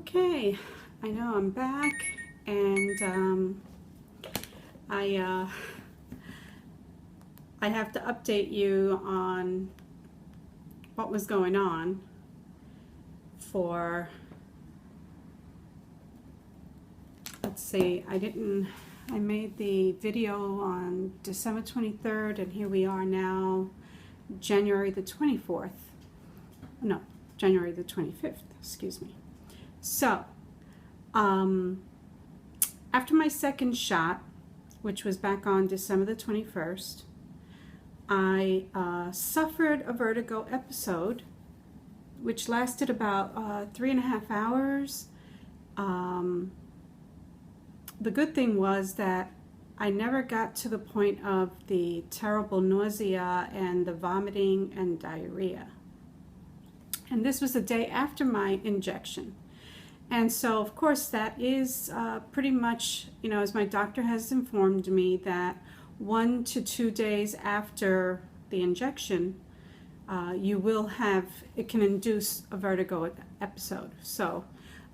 Okay, I know I'm back, and I have to update you on what was going on for, let's see, I made the video on December 23rd, and here we are now, January the 24th. No, January the 25th, excuse me. So, after my second shot, which was back on December the 21st, I suffered a vertigo episode, which lasted about 3.5 hours. The good thing was that I never got to the point of the terrible nausea and the vomiting and diarrhea. And this was the day after my injection. And so, of course, that is pretty much, as my doctor has informed me, that 1 to 2 days after the injection, it can induce a vertigo episode. So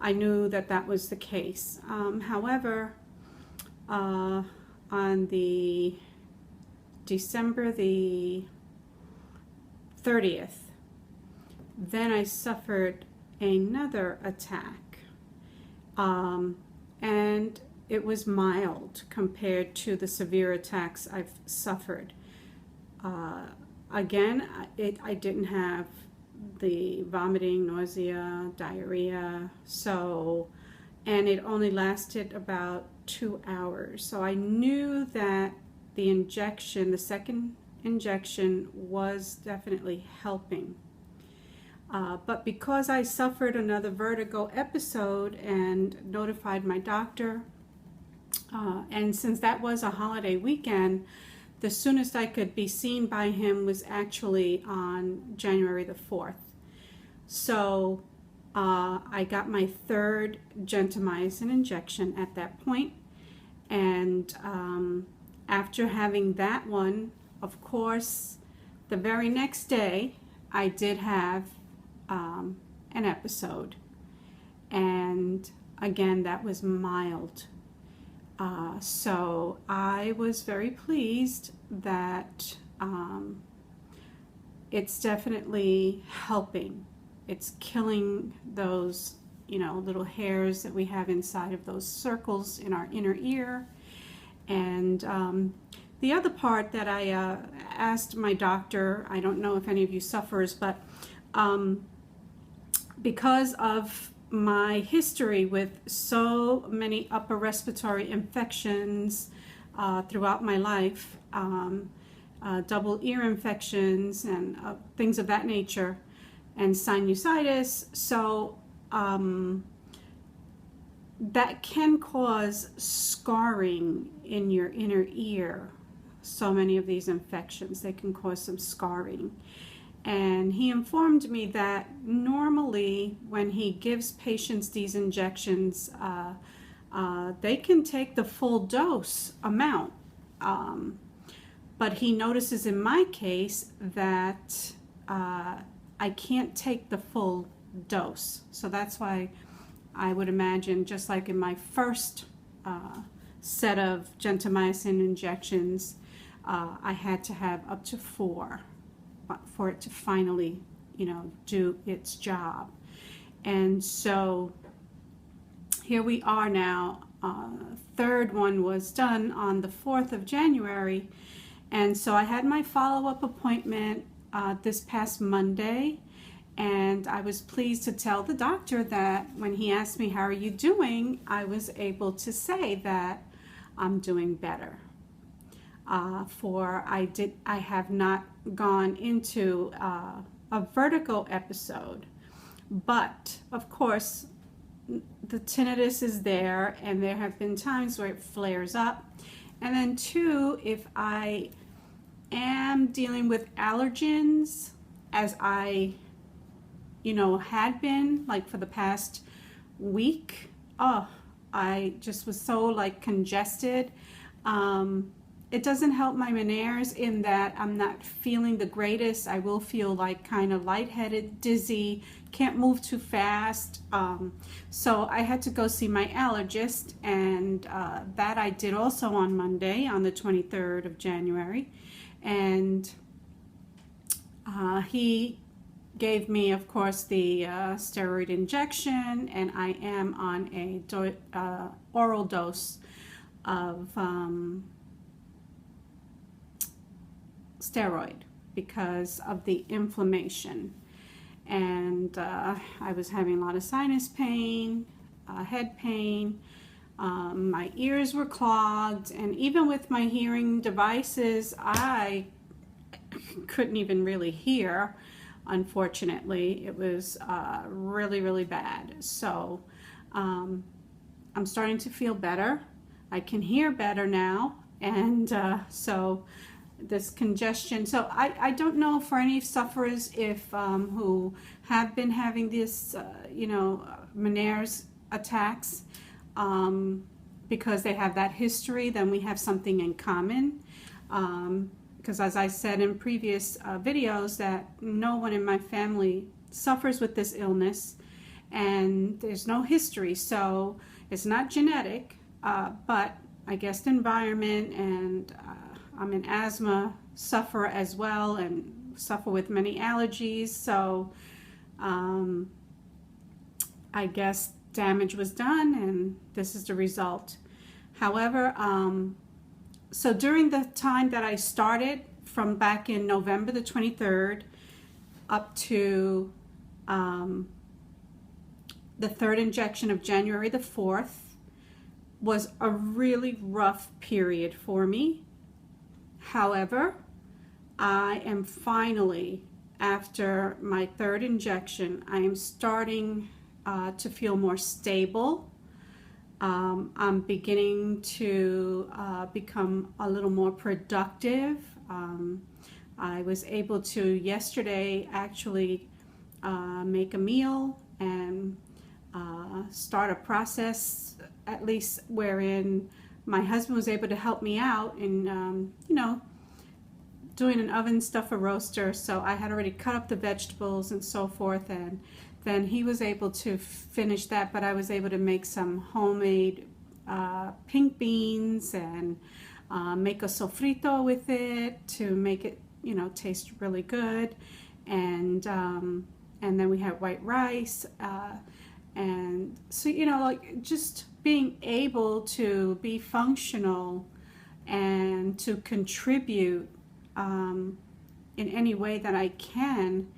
I knew that that was the case. However, on the December the 30th, then I suffered another attack. And it was mild compared to the severe attacks I've suffered. Again, I didn't have the vomiting, nausea, diarrhea, and it only lasted about 2 hours. So I knew that the second injection was definitely helping. But because I suffered another vertigo episode and notified my doctor, and since that was a holiday weekend, the soonest I could be seen by him was actually on January the 4th. So I got my third gentamicin injection at that point. And after having that one, of course, the very next day, I did have an episode, and again, that was mild. So I was very pleased that it's definitely helping. It's killing those, little hairs that we have inside of those circles in our inner ear. And the other part that I asked my doctor, I don't know if any of you suffers, but because of my history with so many upper respiratory infections throughout my life, double ear infections and things of that nature, and sinusitis, so that can cause scarring in your inner ear. So many of these infections, they can cause some scarring. And he informed me that normally when he gives patients these injections, they can take the full dose amount. But he notices in my case that I can't take the full dose. So that's why I would imagine, just like in my first set of gentamicin injections, I had to have up to 4. For it to finally, do its job. And so here we are now. Third one was done on the 4th of January. And so I had my follow-up appointment this past Monday. And I was pleased to tell the doctor that when he asked me, "How are you doing?" I was able to say that I'm doing better. I have not gone into a vertigo episode, but of course the tinnitus is there, and there have been times where it flares up. And then two, if I am dealing with allergens, as I had been like for the past week, I just was so congested. it doesn't help my Meniere's in that I'm not feeling the greatest. I will feel like kind of lightheaded, dizzy, can't move too fast. So I had to go see my allergist, and that I did also on Monday, on the 23rd of January. And he gave me, of course, the steroid injection, and I am on a oral dose of steroid because of the inflammation. And I was having a lot of sinus pain, head pain. My ears were clogged, and even with my hearing devices, I couldn't even really hear. Unfortunately, it was really, really bad. So I'm starting to feel better. I can hear better now, and so this congestion. So I don't know for any sufferers if who have been having this, Meniere's attacks, because they have that history, then we have something in common. Because as I said in previous videos, that no one in my family suffers with this illness, and there's no history, so it's not genetic, but I guess the environment, and I'm an asthma sufferer as well, and suffer with many allergies, so I guess damage was done, and this is the result. However, so during the time that I started, from back in November the 23rd up to the third injection of January the 4th, was a really rough period for me. However, I am finally, after my third injection, I am starting to feel more stable. I'm beginning to become a little more productive. I was able to yesterday actually make a meal and start a process, at least wherein my husband was able to help me out in, doing an oven stuffer roaster. So I had already cut up the vegetables and so forth, and then he was able to finish that, but I was able to make some homemade pink beans and make a sofrito with it to make it, taste really good. And then we had white rice. And so, like just being able to be functional and to contribute in any way that I can,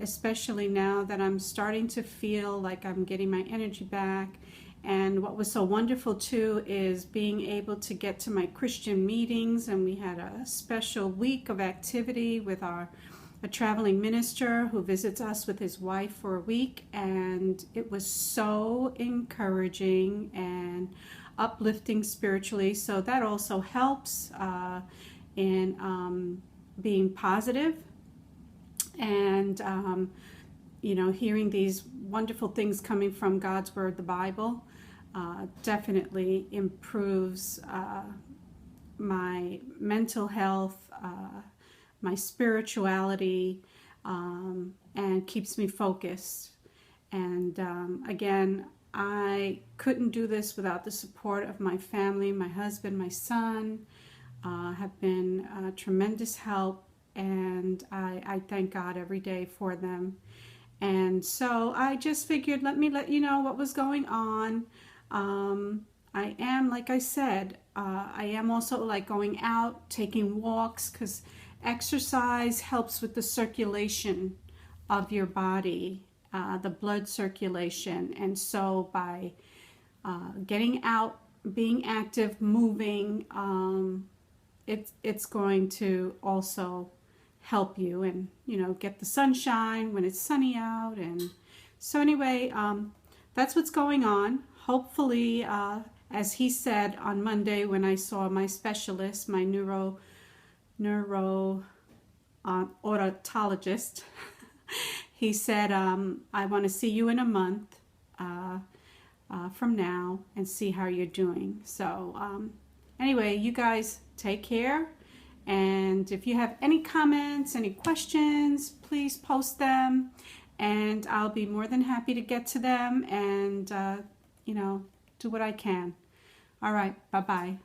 especially now that I'm starting to feel like I'm getting my energy back. And what was so wonderful too is being able to get to my Christian meetings, and we had a special week of activity with a traveling minister who visits us with his wife for a week, and it was so encouraging and uplifting spiritually. So that also helps in being positive, and hearing these wonderful things coming from God's Word, the Bible, definitely improves my mental health, my spirituality, and keeps me focused. And again, I couldn't do this without the support of my family. My husband, my son have been a tremendous help, and I thank God every day for them. And so I just figured, let me let you know what was going on. I am, like I said, I am also like going out, taking walks, because exercise helps with the circulation of your body, the blood circulation. And so by getting out, being active, moving, it's going to also help you, and get the sunshine when it's sunny out. And so anyway, that's what's going on. Hopefully, as he said on Monday when I saw my specialist, my neuro-otologist, he said, I want to see you in a month from now and see how you're doing. So Anyway, you guys take care. And if you have any comments, any questions, please post them. And I'll be more than happy to get to them and, do what I can. All right. Bye-bye.